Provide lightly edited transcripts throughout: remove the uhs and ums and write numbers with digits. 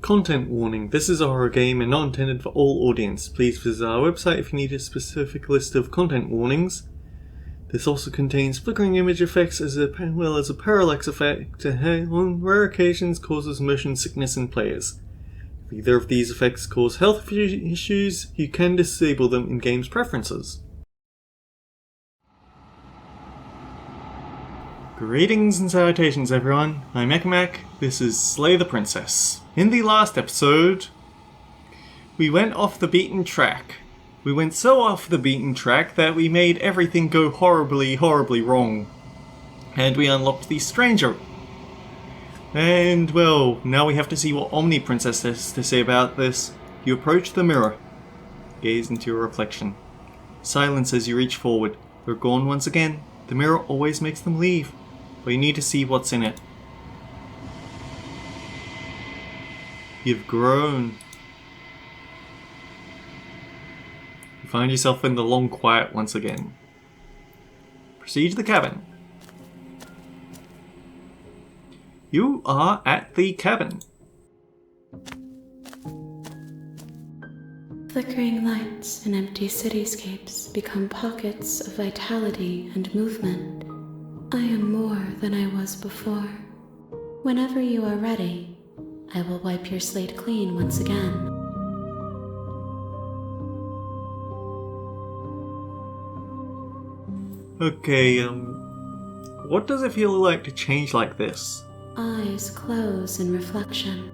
Content warning. This is a horror game and not intended for all audience. Please visit our website if you need a specific list of content warnings. This also contains flickering image effects as well as a parallax effect that on rare occasions causes motion sickness in players. If either of these effects cause health issues, you can disable them in game's preferences. Greetings and salutations everyone, I'm Ekamac, this is Slay the Princess. In the last episode, we went off the beaten track. We went so off the beaten track that we made everything go horribly wrong. And we unlocked the Stranger. And well, now we have to see what Omni Princess has to say about this. You approach the mirror. Gaze into your reflection. Silence as you reach forward. They're gone once again. The mirror always makes them leave. But you need to see what's in it. You've grown. You find yourself in the long quiet once again. Proceed to the cabin. You are at the cabin. Flickering lights and empty cityscapes become pockets of vitality and movement. I am more than I was before. Whenever you are ready, I will wipe your slate clean once again. Okay, what does it feel like to change like this? Eyes close in reflection.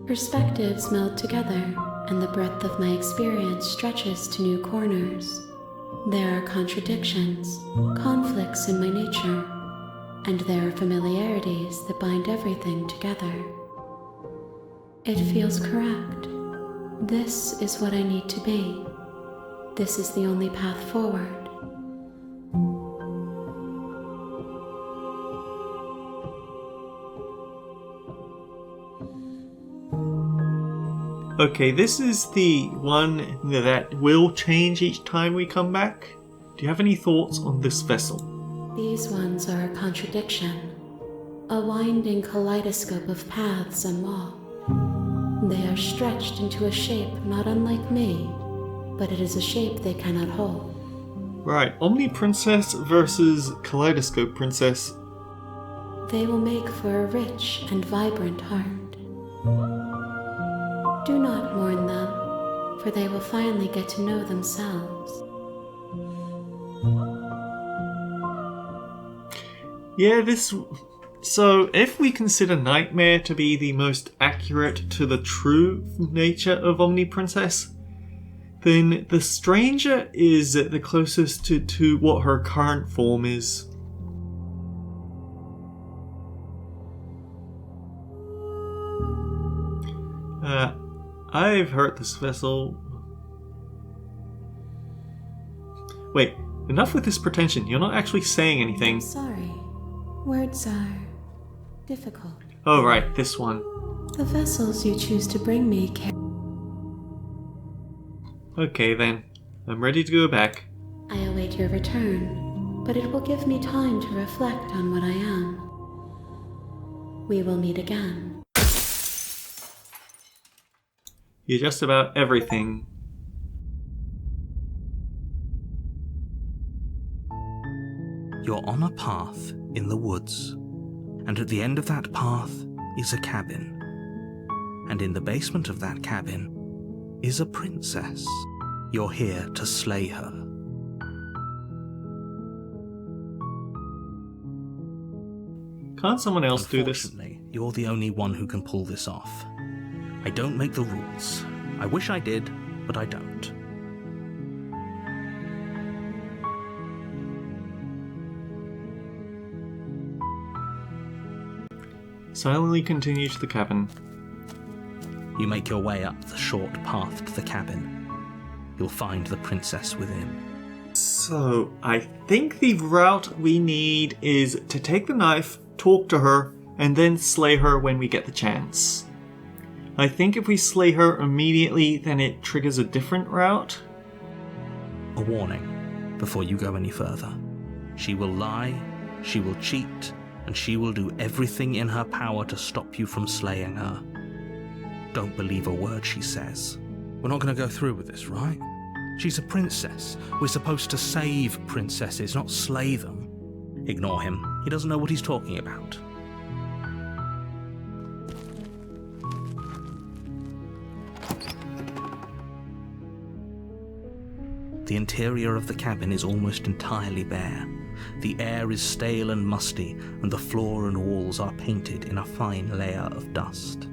Perspectives meld together, and the breadth of my experience stretches to new corners. There are contradictions, conflicts in my nature, and there are familiarities that bind everything together. It feels correct. This is what I need to be. This is the only path forward. Okay, this is the one that will change each time we come back. Do you have any thoughts on this vessel? These ones are a contradiction, a winding kaleidoscope of paths and wall. They are stretched into a shape not unlike me, but it is a shape they cannot hold. Right, Omni Princess versus Kaleidoscope Princess. They will make for a rich and vibrant heart. Do not mourn them, for they will finally get to know themselves. Yeah, So, if we consider Nightmare to be the most accurate to the true nature of Omni Princess, then the Stranger is the closest to what her current form is. I've hurt this vessel. Wait, enough with this pretension. You're not actually saying anything. I'm sorry. Words are difficult. Oh, right, this one. The vessels you choose to bring me Okay, then. I'm ready to go back. I await your return, but it will give me time to reflect on what I am. We will meet again. You're just about everything. You're on a path in the woods, and at the end of that path is a cabin. And in the basement of that cabin is a princess. You're here to slay her. Can't someone else do this? Unfortunately, you're the only one who can pull this off. I don't make the rules. I wish I did, but I don't. Silently continue to the cabin. You make your way up the short path to the cabin. You'll find the princess within. So, I think the route we need is to take the knife, talk to her, and then slay her when we get the chance. I think if we slay her immediately, then it triggers a different route. A warning before you go any further. She will lie, she will cheat, and she will do everything in her power to stop you from slaying her. don't believe a word she says. We're not going to go through with this, right? She's a princess. We're supposed to save princesses, not slay them. Ignore him. He doesn't know what he's talking about. The interior of the cabin is almost entirely bare. The air is stale and musty, and the floor and walls are painted in a fine layer of dust.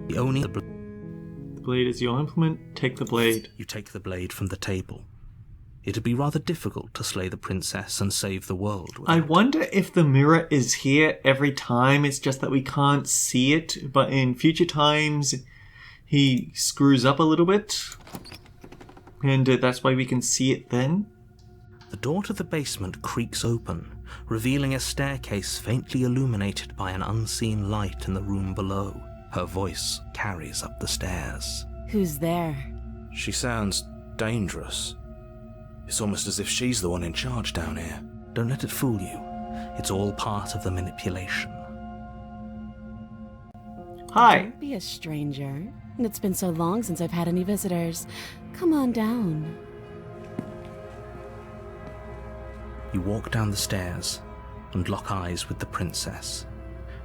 The blade is your implement. Take the blade. You take the blade from the table. It'd be rather difficult to slay the princess and save the world with I it. wonder if the mirror is here every time, it's just that we can't see it, but in future times he screws up a little bit, and that's why we can see it then. The door to the basement creaks open, revealing a staircase faintly illuminated by an unseen light in the room below. Her voice carries up the stairs. Who's there? She sounds dangerous. It's almost as if she's the one in charge down here. Don't let it fool you. It's all part of the manipulation. Hi. Don't be a stranger. It's been so long since I've had any visitors. Come on down. You walk down the stairs and lock eyes with the princess.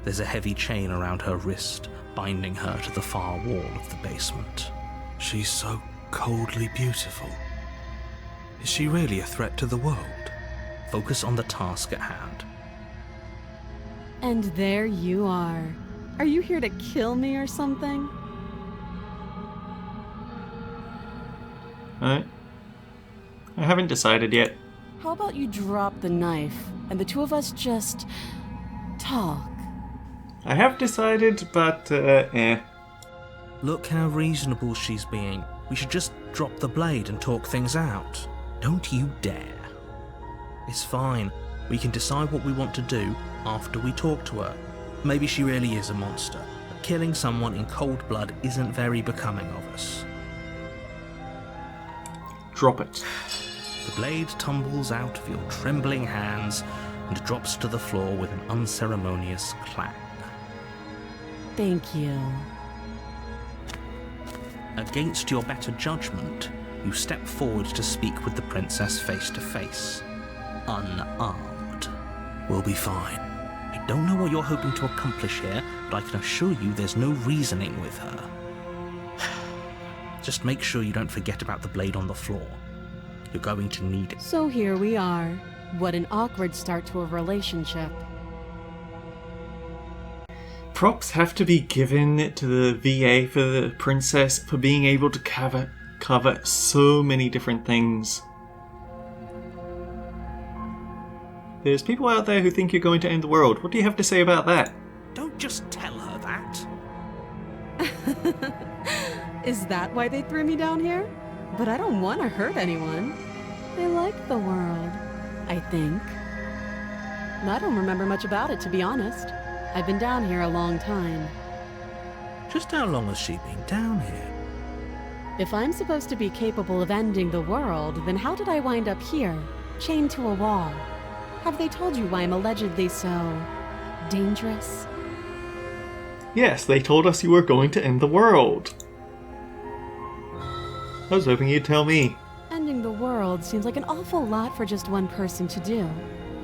There's a heavy chain around her wrist, binding her to the far wall of the basement. She's so coldly beautiful. Is she really a threat to the world? Focus on the task at hand. And there you are. Are you here to kill me or something? I haven't decided yet. How about you drop the knife and the two of us just talk? I have decided, but Look how reasonable she's being. We should just drop the blade and talk things out. Don't you dare. It's fine. We can decide what we want to do after we talk to her. Maybe she really is a monster, but killing someone in cold blood isn't very becoming of us. Drop it. The blade tumbles out of your trembling hands and drops to the floor with an unceremonious clang. Thank you. Against your better judgment, you step forward to speak with the princess face to face. Unarmed. We'll be fine. I don't know what you're hoping to accomplish here, but I can assure you there's no reasoning with her. Just make sure you don't forget about the blade on the floor. You're going to need it. So here we are. What an awkward start to a relationship. Props have to be given to the VA for the princess for being able to cover so many different things. There's people out there who think you're going to end the world. What do you have to say about that? Don't just tell her that. Is that why they threw me down here? But I don't want to hurt anyone. I like the world, I think. I don't remember much about it, to be honest. I've been down here a long time. Just how long has she been down here? If I'm supposed to be capable of ending the world, then how did I wind up here, chained to a wall? Have they told you why I'm allegedly so dangerous? Yes, they told us you were going to end the world. I was hoping you'd tell me. Ending the world seems like an awful lot for just one person to do.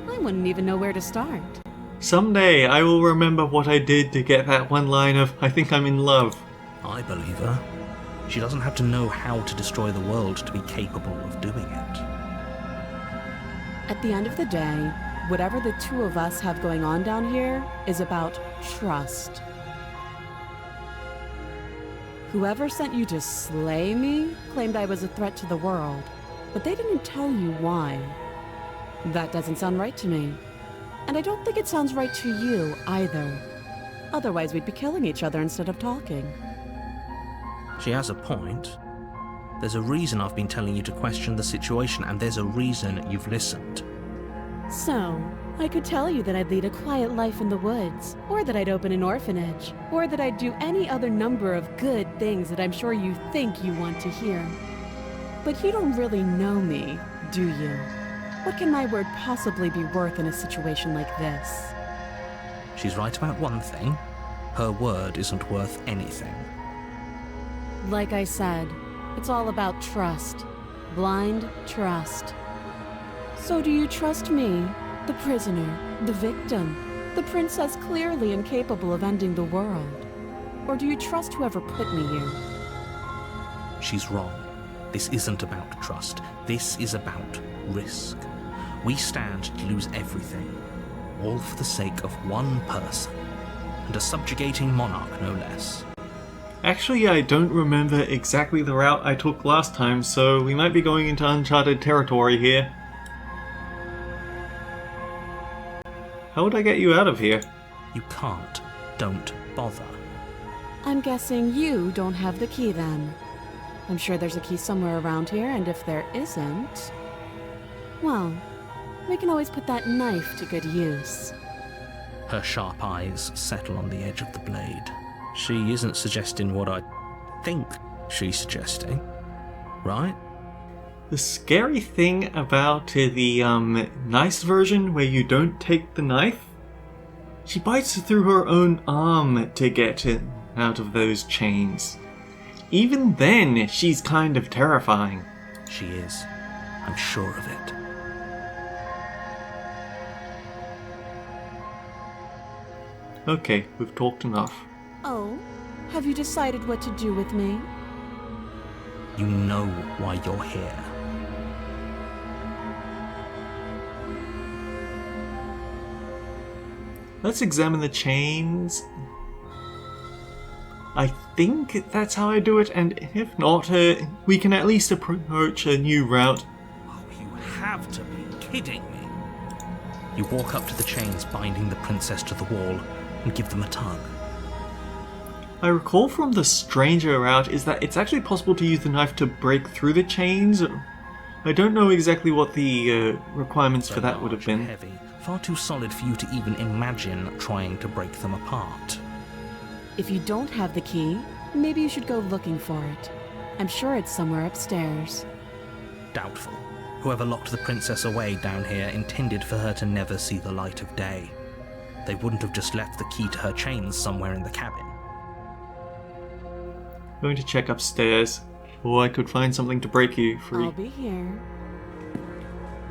I wouldn't even know where to start. Someday I will remember what I did to get that one line of, I think I'm in love. I believe her. She doesn't have to know how to destroy the world to be capable of doing it. At the end of the day, whatever the two of us have going on down here is about trust. Whoever sent you to slay me claimed I was a threat to the world, but they didn't tell you why. That doesn't sound right to me. And I don't think it sounds right to you either. Otherwise we'd be killing each other instead of talking. She has a point. There's a reason I've been telling you to question the situation, and there's a reason you've listened. So, I could tell you that I'd lead a quiet life in the woods, or that I'd open an orphanage, or that I'd do any other number of good things that I'm sure you think you want to hear. But you don't really know me, do you? What can my word possibly be worth in a situation like this? She's right about one thing. Her word isn't worth anything. Like I said, it's all about trust. Blind trust. So do you trust me, the prisoner, the victim, the princess clearly incapable of ending the world? Or do you trust whoever put me here? She's wrong. This isn't about trust. This is about risk. We stand to lose everything, all for the sake of one person, and a subjugating monarch no less. Actually, I don't remember exactly the route I took last time, so we might be going into uncharted territory here. How would I get you out of here? You can't. Don't bother. I'm guessing you don't have the key then. I'm sure there's a key somewhere around here, and if there isn't, well, we can always put that knife to good use. Her sharp eyes settle on the edge of the blade. She isn't suggesting what I think she's suggesting, right? The scary thing about the nice version where you don't take the knife, she bites through her own arm to get it out of those chains. Even then, she's kind of terrifying. She is. I'm sure of it. Okay, we've talked enough. Oh? Have you decided what to do with me? You know why you're here. Let's examine the chains. I think that's how I do it, and if not, we can at least approach a new route. Oh, you have to be kidding me. You walk up to the chains binding the princess to the wall and give them a tug. I recall from the stranger route is that it's actually possible to use the knife to break through the chains. I don't know exactly what the requirements for that would have been. Heavy, far too solid for you to even imagine trying to break them apart. If you don't have the key, maybe you should go looking for it. I'm sure it's somewhere upstairs. Doubtful. Whoever locked the princess away down here intended for her to never see the light of day. They wouldn't have just left the key to her chains somewhere in the cabin. Going to check upstairs, or I could find something to break you free. I'll be here.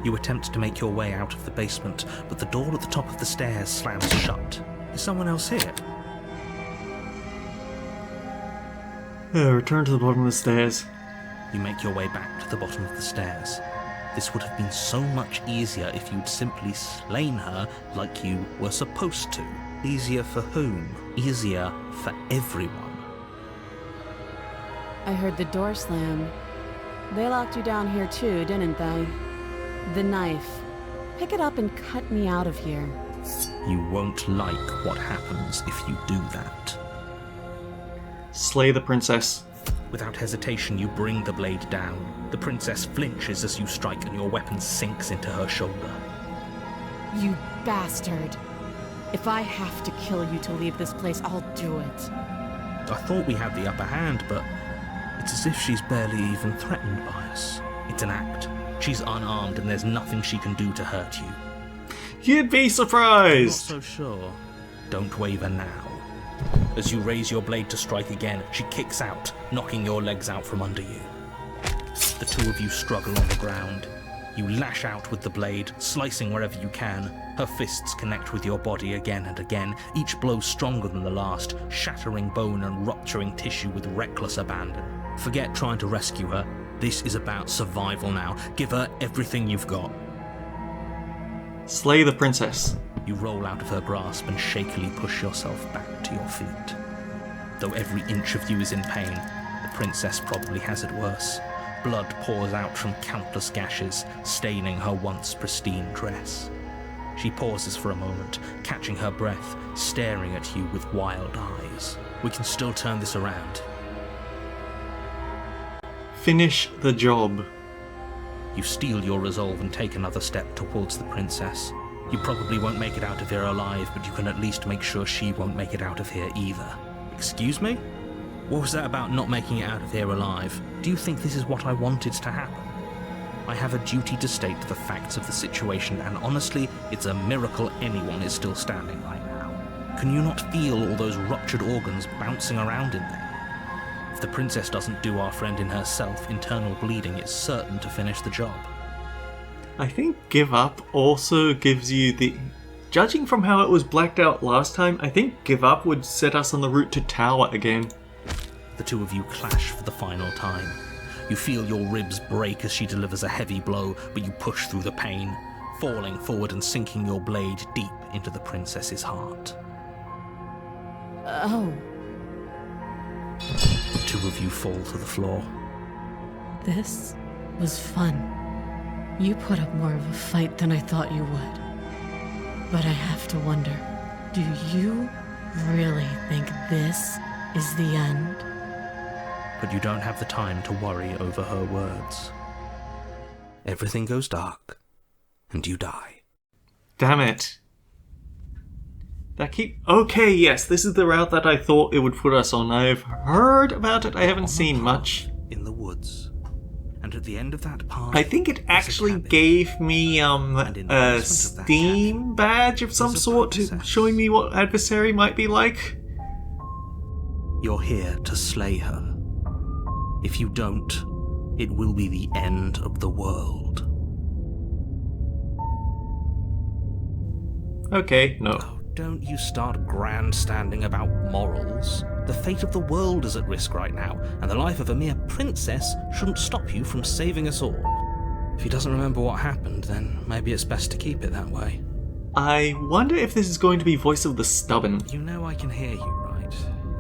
You attempt to make your way out of the basement, but the door at the top of the stairs slams shut. Is someone else here? Return to the bottom of the stairs. You make your way back to the bottom of the stairs. This would have been so much easier if you'd simply slain her like you were supposed to. Easier for whom? Easier for everyone. I heard the door slam. They locked you down here too, didn't they? The knife. Pick it up and cut me out of here. You won't like what happens if you do that. Slay the princess. Without hesitation, you bring the blade down. The princess flinches as you strike and your weapon sinks into her shoulder. You bastard. If I have to kill you to leave this place, I'll do it. I thought we had the upper hand, but it's as if she's barely even threatened by us. It's an act. She's unarmed and there's nothing she can do to hurt you. You'd be Not surprised! so sure. Don't waver now. As you raise your blade to strike again, she kicks out, knocking your legs out from under you. The two of you struggle on the ground. You lash out with the blade, slicing wherever you can. Her fists connect with your body again and again, each blow stronger than the last, shattering bone and rupturing tissue with reckless abandon. Forget trying to rescue her. This is about survival now. Give her everything you've got. Slay the princess. You roll out of her grasp and shakily push yourself back to your feet. Though every inch of you is in pain, the princess probably has it worse. Blood pours out from countless gashes, staining her once pristine dress. She pauses for a moment, catching her breath, staring at you with wild eyes. We can still turn this around. Finish the job. You steel your resolve and take another step towards the princess. You probably won't make it out of here alive, but you can at least make sure she won't make it out of here either. Excuse me? What was that about not making it out of here alive? Do you think this is what I wanted to happen? I have a duty to state the facts of the situation, and honestly, it's a miracle anyone is still standing right now. Can you not feel all those ruptured organs bouncing around in there? If the princess doesn't do our friend in herself, internal bleeding is certain to finish the job. I think give up also gives you the... Judging from how it was blacked out last time, I think give up would set us on the route to Tower again. The two of you clash for the final time. You feel your ribs break as she delivers a heavy blow, but you push through the pain, falling forward and sinking your blade deep into the princess's heart. Oh, The two of you fall to the floor. this was fun. You put up more of a fight than I thought you would. But I have to wonder, do you really think this is the end? But you don't have the time to worry over her words. Everything goes dark, and you die. Damn it. Okay, yes, this is the route that I thought it would put us on. I've heard about it, I haven't seen much. In the woods. And at the end of that path, I think it actually gave me a Steam badge of some sort, showing me what adversary might be like. You're here to slay her. If you don't, it will be the end of the world. Okay, no. Oh, don't you start grandstanding about morals. The fate of the world is at risk right now, and the life of a mere princess shouldn't stop you from saving us all. If he doesn't remember what happened, then maybe it's best to keep it that way. I wonder if this is going to be Voice of the Stubborn. You know I can hear you, right?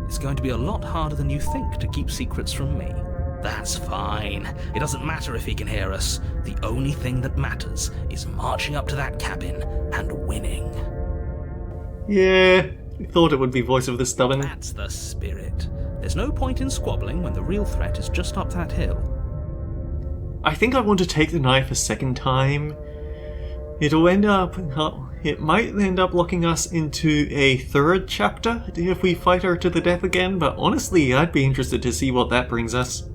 It's going to be a lot harder than you think to keep secrets from me. That's fine. It doesn't matter if he can hear us. The only thing that matters is marching up to that cabin and winning. Yeah, I thought it would be Voice of the Stubborn. That's the spirit. There's no point in squabbling when the real threat is just up that hill. I think I want to take the knife a second time. It might end up locking us into a third chapter if we fight her to the death again, but honestly, I'd be interested to see what that brings us.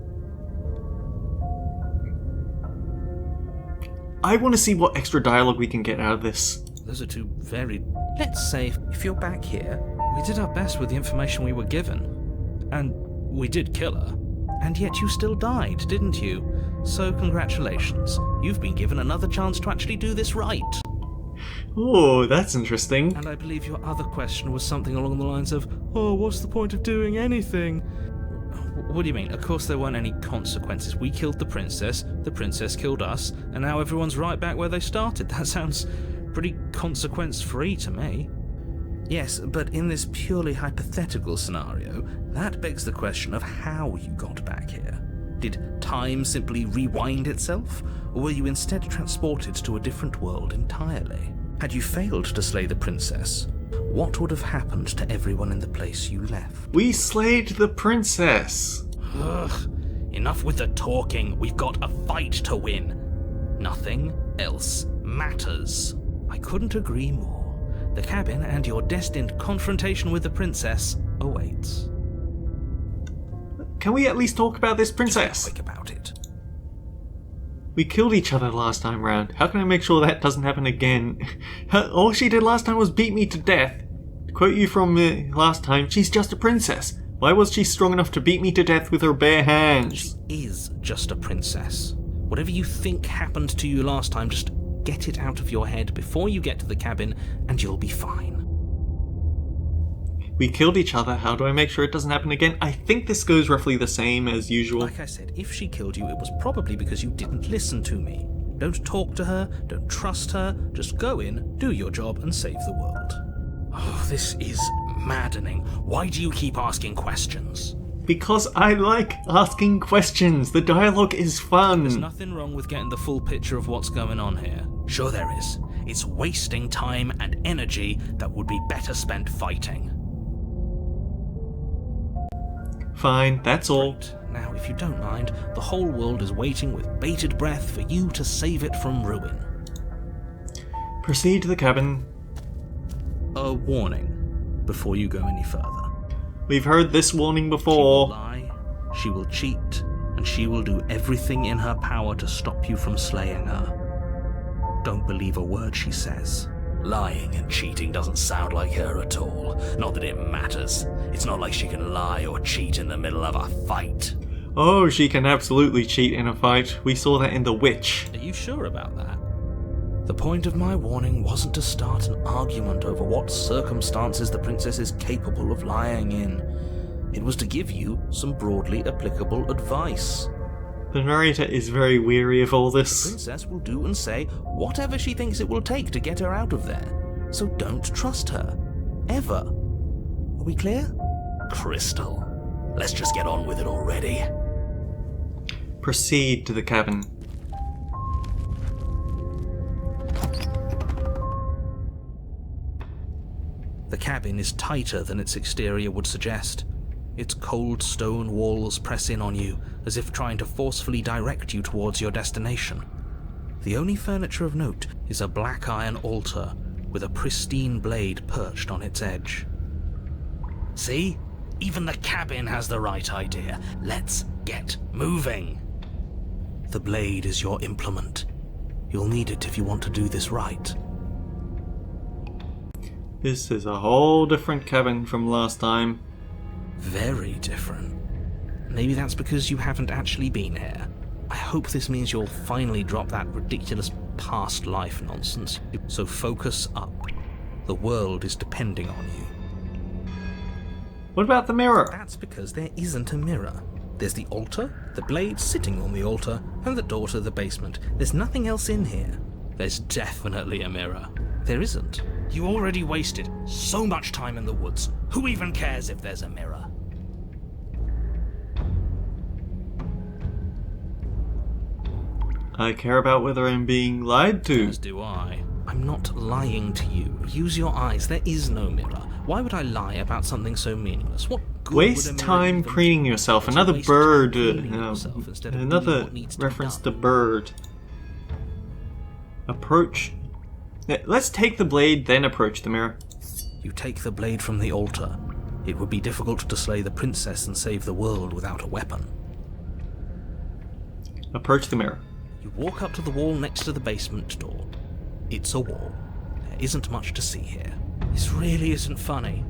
I want to see what extra dialogue we can get out of this. Those are two very... Let's say, if you're back here, we did our best with the information we were given. And we did kill her. And yet you still died, didn't you? So congratulations. You've been given another chance to actually do this right. Oh, that's interesting. And I believe your other question was something along the lines of, oh, what's the point of doing anything? What do you mean? Of course there weren't any consequences. We killed the princess killed us, and now everyone's right back where they started. That sounds pretty consequence-free to me. Yes, but in this purely hypothetical scenario, that begs the question of how you got back here. Did time simply rewind itself, or were you instead transported to a different world entirely? Had you failed to slay the princess, what would have happened to everyone in the place you left? We slayed the princess. Ugh, enough with the talking. We've got a fight to win. Nothing else matters. I couldn't agree more. The cabin and your destined confrontation with the princess awaits. Can we at least talk about this princess? Quick about it. We killed each other last time round. How can I make sure that doesn't happen again? All she did last time was beat me to death. To quote you from last time, she's just a princess. Why was she strong enough to beat me to death with her bare hands? She is just a princess. Whatever you think happened to you last time, just get it out of your head before you get to the cabin, and you'll be fine. We killed each other. How do I make sure it doesn't happen again? I think this goes roughly the same as usual. Like I said, if she killed you, it was probably because you didn't listen to me. Don't talk to her, don't trust her, just go in, do your job, and save the world. Oh, this is maddening. Why do you keep asking questions? Because I like asking questions. The dialogue is fun. There's nothing wrong with getting the full picture of what's going on here. Sure there is. It's wasting time and energy that would be better spent fighting. Fine, that's all. Right. Now, if you don't mind, the whole world is waiting with bated breath for you to save it from ruin. Proceed to the cabin. A warning before you go any further. We've heard this warning She will before. lie, she will cheat, and she will do everything in her power to stop you from slaying her. Don't believe a word she says. Lying and cheating doesn't sound like her at all. Not that it matters. It's not like she can lie or cheat in the middle of a fight. Oh, she can absolutely cheat in a fight. We saw that in The Witch. Are you sure about that? The point of my warning wasn't to start an argument over what circumstances the princess is capable of lying in. It was to give you some broadly applicable advice. The narrator is very weary of all The this. princess will do and say whatever she thinks it will take to get her out of there. So don't trust her. Ever. Are we clear? Crystal. Let's just get on with it already. Proceed to the cabin. The cabin is tighter than its exterior would suggest. Its cold stone walls press in on you, as if trying to forcefully direct you towards your destination. The only furniture of note is a black iron altar with a pristine blade perched on its edge. See? Even the cabin has the right idea. Let's get moving. The blade is your implement. You'll need it if you want to do this right. This is a whole different cabin from last time. Very different. Maybe that's because you haven't actually been here. I hope this means you'll finally drop that ridiculous past life nonsense. So focus up. The world is depending on you. What about the mirror? That's because there isn't a mirror. There's the altar, the blade sitting on the altar, and the door to the basement. There's nothing else in here. There's definitely a mirror. There isn't. You already wasted so much time in the woods. Who even cares if there's a mirror? I care about whether I'm being lied to. As do I. I'm not lying to you. Use your eyes. There is no mirror. Why would I lie about something so meaningless? What good would a Waste mirror time even preening do? yourself. It's Another a waste of bird. time preening yourself instead of doing Another what needs to be reference done. to bird. Approach. Let's take the blade, then approach the mirror. You take the blade from the altar. It would be difficult to slay the princess and save the world without a weapon. Approach the mirror. You walk up to the wall next to the basement door. It's a wall. There isn't much to see here. This really isn't funny.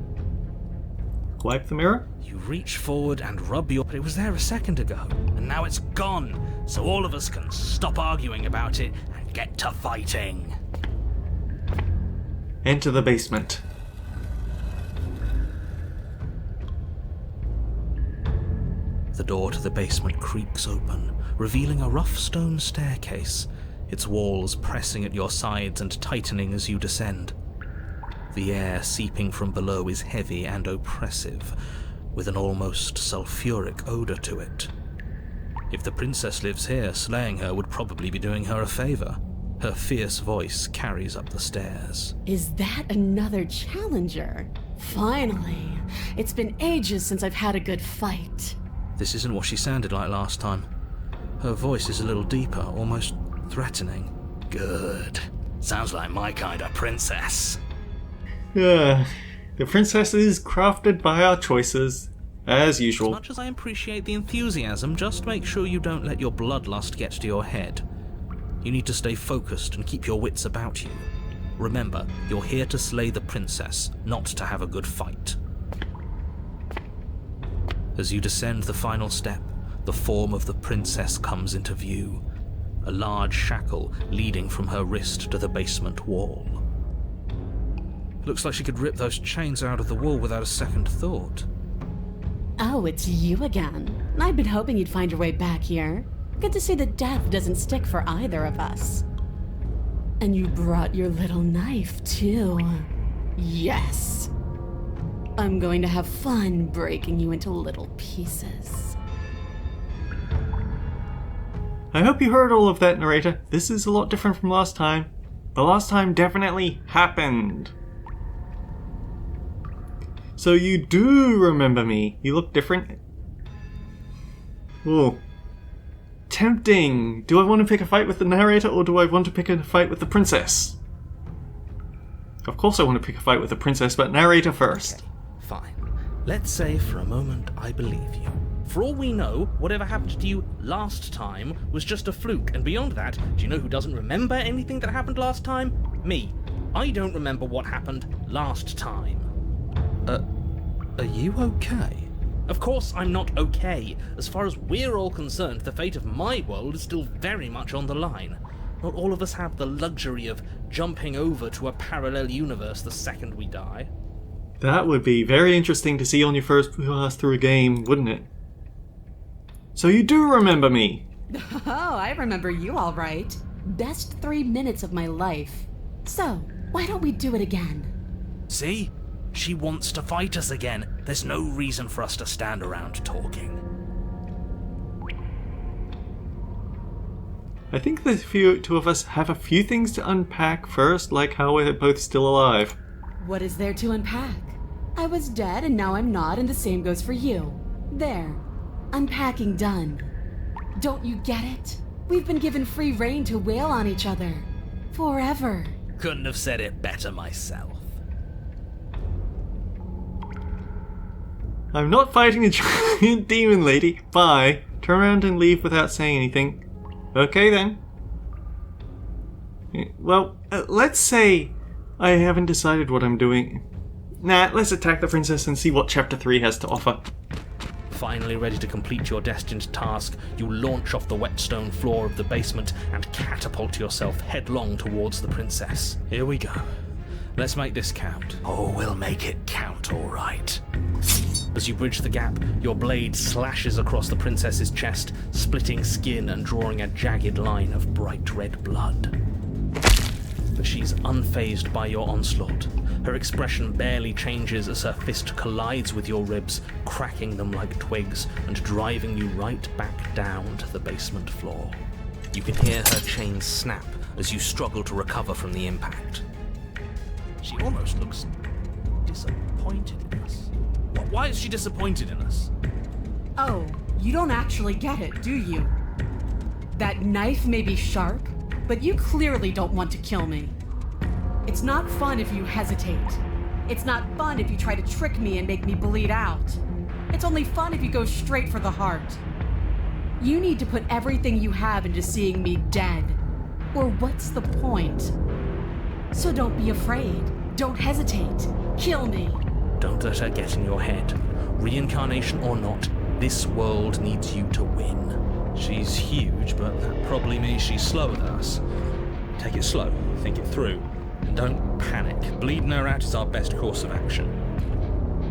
Wipe the mirror. You reach forward and rub your... But it was there a second ago, and now it's gone. So all of us can stop arguing about it and get to fighting. Enter the basement. The door to the basement creaks open, revealing a rough stone staircase, its walls pressing at your sides and tightening as you descend. The air seeping from below is heavy and oppressive, with an almost sulfuric odor to it. If the princess lives here, slaying her would probably be doing her a favor. Her fierce voice carries up the stairs. Is that another challenger? Finally. It's been ages since I've had a good fight. This isn't what she sounded like last time. Her voice is a little deeper, almost threatening. Good. Sounds like my kind of princess. The princess is crafted by our choices, as As usual. much as I appreciate the enthusiasm, just make sure you don't let your bloodlust get to your head. You need to stay focused and keep your wits about you. Remember, you're here to slay the princess, not to have a good fight. As you descend the final step, the form of the princess comes into view, a large shackle leading from her wrist to the basement wall. Looks like she could rip those chains out of the wall without a second thought. Oh, it's you again. I'd been hoping you'd find your way back here. Good to see that death doesn't stick for either of us. And you brought your little knife, too. Yes. I'm going to have fun breaking you into little pieces. I hope you heard all of that, narrator. This is a lot different from last time. The last time definitely happened. So you do remember me. You look different. Ooh. Tempting. Do I want to pick a fight with the narrator or do I want to pick a fight with the princess? Of course I want to pick a fight with the princess, but narrator first. Okay, fine. Let's say for a moment I believe you. For all we know, whatever happened to you last time was just a fluke, and beyond that, do you know who doesn't remember anything that happened last time? Me. I don't remember what happened last time. Are you okay? Of course I'm not okay. As far as we're all concerned, the fate of my world is still very much on the line. Not all of us have the luxury of jumping over to a parallel universe the second we die. That would be very interesting to see on your first pass through a game, wouldn't it? So you do remember me? Oh, I remember you all right. Best 3 minutes of my life. So, why don't we do it again? See? She wants to fight us again. There's no reason for us to stand around talking. I think the two of us have a few things to unpack first, like how we're both still alive. What is there to unpack? I was dead and now I'm not, and the same goes for you. There. Unpacking done. Don't you get it? We've been given free rein to wail on each other. Forever. Couldn't have said it better myself. I'm not fighting a giant demon lady. Bye. Turn around and leave without saying anything. Okay then. Well, let's say I haven't decided what I'm doing. Nah, let's attack the princess and see what Chapter 3 has to offer. Finally ready to complete your destined task, you launch off the wet stone floor of the basement and catapult yourself headlong towards the princess. Here we go. Let's make this count. Oh, we'll make it count, all right. As you bridge the gap, your blade slashes across the princess's chest, splitting skin and drawing a jagged line of bright red blood. But she's unfazed by your onslaught. Her expression barely changes as her fist collides with your ribs, cracking them like twigs and driving you right back down to the basement floor. You can hear her chains snap as you struggle to recover from the impact. She almost looks disappointed in us. Why is she disappointed in us? Oh, you don't actually get it, do you? That knife may be sharp, but you clearly don't want to kill me. It's not fun if you hesitate. It's not fun if you try to trick me and make me bleed out. It's only fun if you go straight for the heart. You need to put everything you have into seeing me dead. Or what's the point? So don't be afraid. Don't hesitate. Kill me. Don't let her get in your head. Reincarnation or not, this world needs you to win. She's huge, but that probably means she's slower than us. Take it slow, think it through, and don't panic. Bleeding her out is our best course of action.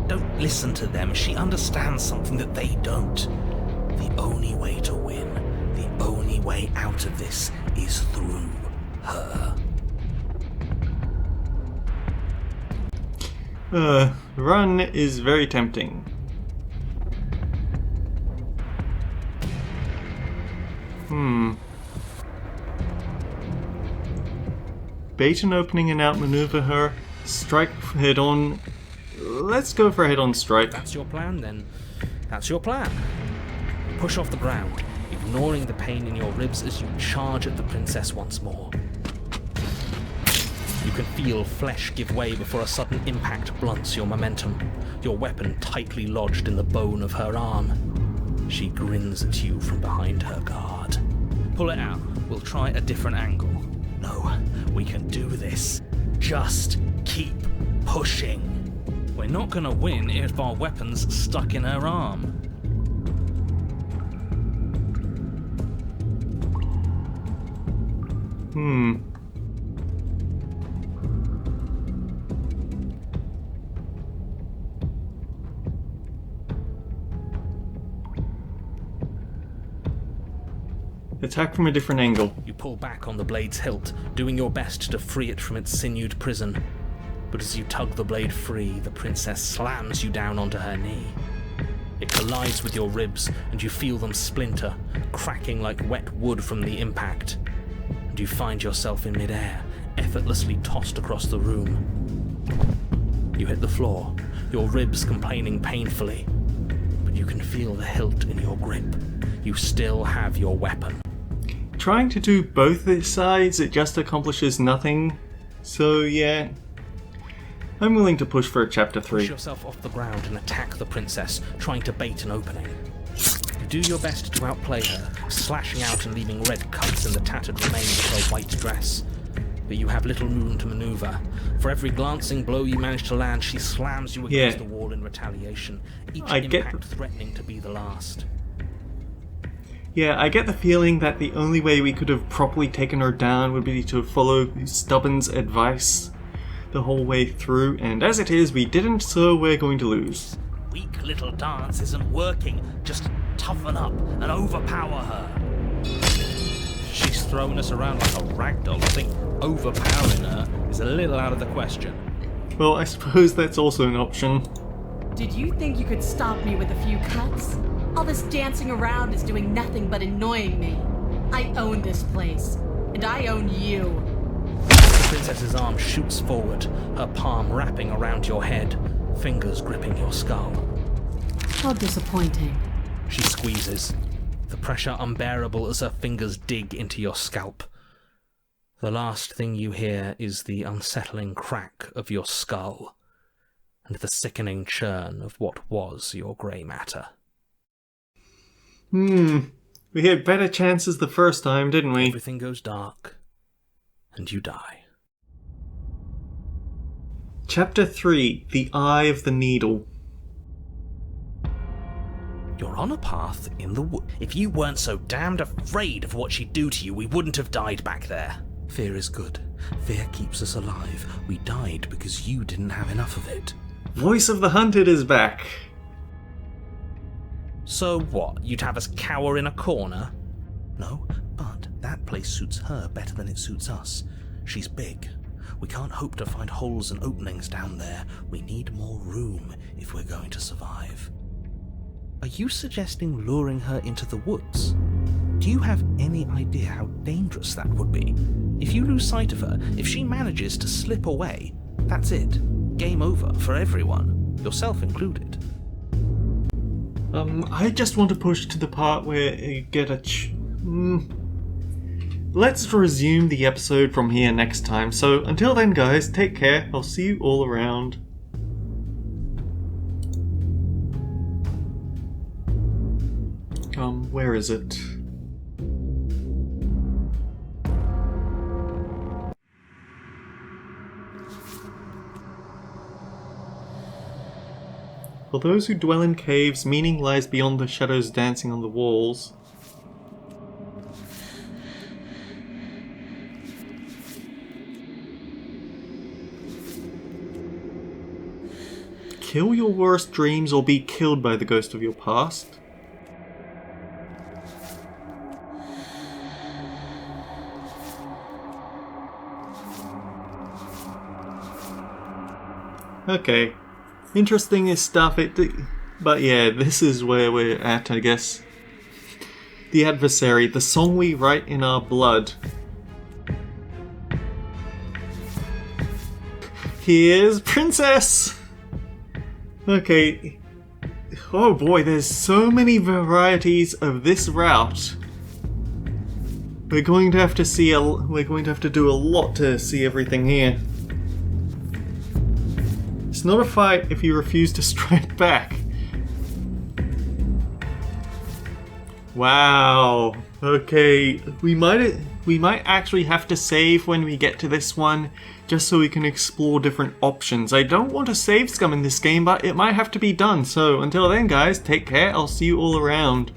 Don't listen to them. She understands something that they don't. The only way to win, the only way out of this is through her. Run is very tempting. Bait an opening and outmaneuver her. Strike head on. Let's go for a head on strike. That's your plan then. That's your plan. Push off the ground, ignoring the pain in your ribs as you charge at the princess once more. You can feel flesh give way before a sudden impact blunts your momentum, your weapon tightly lodged in the bone of her arm. She grins at you from behind her guard. Pull it out. We'll try a different angle. No, we can do this. Just keep pushing. We're not gonna win if our weapon's stuck in her arm. Attack from a different angle. You pull back on the blade's hilt, doing your best to free it from its sinewed prison. But as you tug the blade free, the princess slams you down onto her knee. It collides with your ribs, and you feel them splinter, cracking like wet wood from the impact. And you find yourself in midair, effortlessly tossed across the room. You hit the floor, your ribs complaining painfully, but you can feel the hilt in your grip. You still have your weapon. Trying to do both these sides, it just accomplishes nothing. So yeah, I'm willing to push for a Chapter 3. Push yourself off the ground and attack the princess, trying to bait an opening. You do your best to outplay her, slashing out and leaving red cuts in the tattered remains of her white dress. but you have little room to maneuver. For every glancing blow you manage to land, she slams you against the wall in retaliation, each impact threatening to be the last. Yeah, I get the feeling that the only way we could have properly taken her down would be to follow Stubborn's advice the whole way through, and as it is, we didn't, so we're going to lose. Weak little dance isn't working. Just toughen up and overpower her. She's thrown us around like a ragdoll. I think overpowering her is a little out of the question. Well, I suppose that's also an option. Did you think you could stop me with a few cuts? All this dancing around is doing nothing but annoying me. I own this place, and I own you. The princess's arm shoots forward, her palm wrapping around your head, fingers gripping your skull. How disappointing. She squeezes, the pressure unbearable as her fingers dig into your scalp. The last thing you hear is the unsettling crack of your skull, and the sickening churn of what was your grey matter. We had better chances the first time, didn't we? Everything goes dark, and you die. Chapter 3, The Eye of the Needle. You're on a path in the wood. If you weren't so damned afraid of what she'd do to you, we wouldn't have died back there. Fear is good. Fear keeps us alive. We died because you didn't have enough of it. Voice of the Hunted is back. So what? You'd have us cower in a corner? No, but that place suits her better than it suits us. She's big. We can't hope to find holes and openings down there. We need more room if we're going to survive. Are you suggesting luring her into the woods? Do you have any idea how dangerous that would be? If you lose sight of her, if she manages to slip away, that's it. Game over for everyone, yourself included. I just want to push to the part where you get a Let's resume the episode from here next time. So until then, guys, take care. I'll see you all around. Where is it? For those who dwell in caves, meaning lies beyond the shadows dancing on the walls. Kill your worst dreams or be killed by the ghost of your past. Okay. Interesting stuff, but yeah, this is where we're at, I guess. The Adversary, the song we write in our blood. Here's Princess! Okay. Oh boy, there's so many varieties of this route. We're going to have to do a lot to see everything here. It's not a fight if you refuse to strike back. Wow. Okay, we might actually have to save when we get to this one, just so we can explore different options. I don't want to save scum in this game, but it might have to be done. So until then, guys, take care. I'll see you all around.